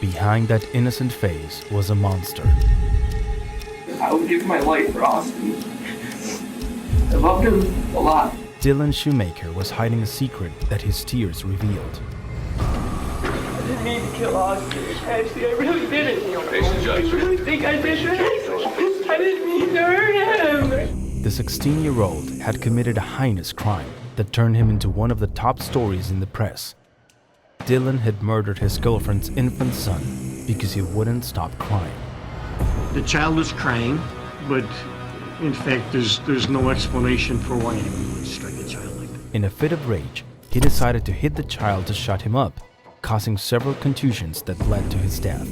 Behind that innocent face was a monster. I would give my life for Austin. I loved him a lot. Dylan Shoemaker was hiding a secret that his tears revealed. I didn't mean to kill Austin. Actually, I really didn't. Face the judge. I really think I did that. I didn't mean to hurt him. The 16-year-old had committed a heinous crime that turned him into one of the top stories in the press. Dylan had murdered his girlfriend's infant son because he wouldn't stop crying. The child was crying, but in fact, there's no explanation for why anyone would strike a child like that. In a fit of rage, he decided to hit the child to shut him up, causing several contusions that led to his death.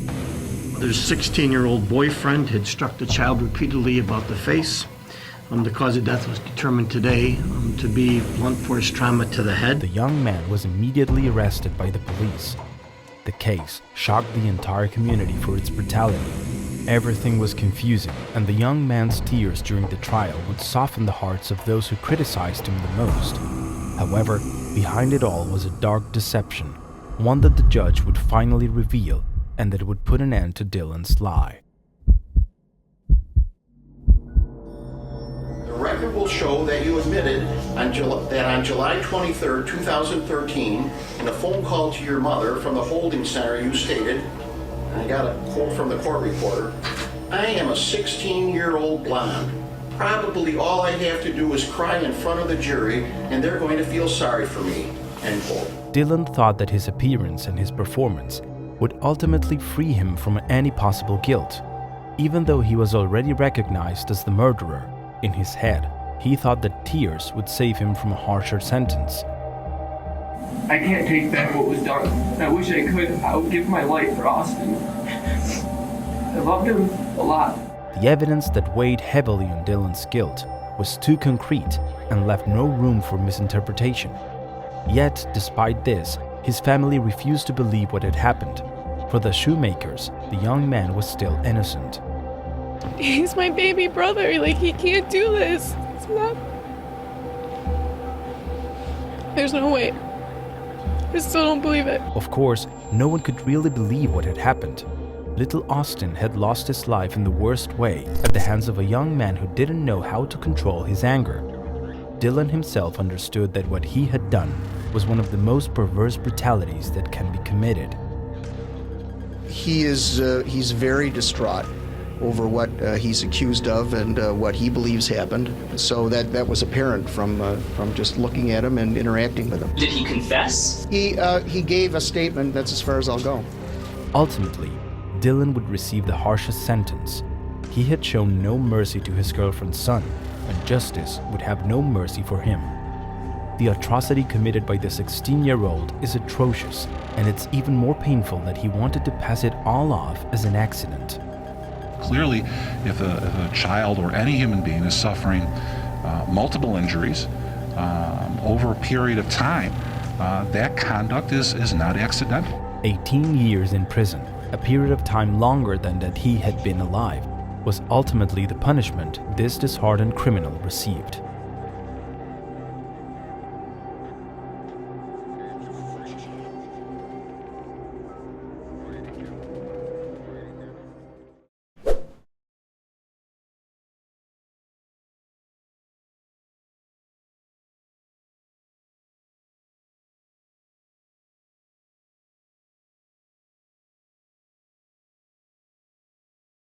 Their 16-year-old boyfriend had struck the child repeatedly about the face. The cause of death was determined today to be blunt force trauma to the head. The young man was immediately arrested by the police. The case shocked the entire community for its brutality. Everything was confusing, and the young man's tears during the trial would soften the hearts of those who criticized him the most. However, behind it all was a dark deception, one that the judge would finally reveal, and that would put an end to Dylan's lie. The record will show that you admitted that on July 23, 2013, in a phone call to your mother from the holding center, you stated, and I got a quote from the court reporter, "I am a 16-year-old blonde. Probably all I have to do is cry in front of the jury, and they're going to feel sorry for me." End quote. Dylan thought that his appearance and his performance would ultimately free him from any possible guilt. Even though he was already recognized as the murderer, in his head, he thought that tears would save him from a harsher sentence. I can't take back what was done. I wish I could. I would give my life for Austin. I loved him a lot. The evidence that weighed heavily on Dylan's guilt was too concrete and left no room for misinterpretation. Yet, despite this, his family refused to believe what had happened. For the Shoemakers, the young man was still innocent. He's my baby brother. Like, he can't do this. It's not. There's no way. I still don't believe it. Of course, no one could really believe what had happened. Little Austin had lost his life in the worst way at the hands of a young man who didn't know how to control his anger. Dylan himself understood that what he had done was one of the most perverse brutalities that can be committed. He's very distraught over what he's accused of and what he believes happened. So that was apparent from just looking at him and interacting with him. Did he confess? He gave a statement. That's as far as I'll go. Ultimately, Dylan would receive the harshest sentence. He had shown no mercy to his girlfriend's son, and justice would have no mercy for him. The atrocity committed by the 16-year-old is atrocious, and it's even more painful that he wanted to pass it all off as an accident. Clearly, if a child or any human being is suffering multiple injuries over a period of time, that conduct is not accidental. 18 years in prison, a period of time longer than that he had been alive, was ultimately the punishment this disheartened criminal received.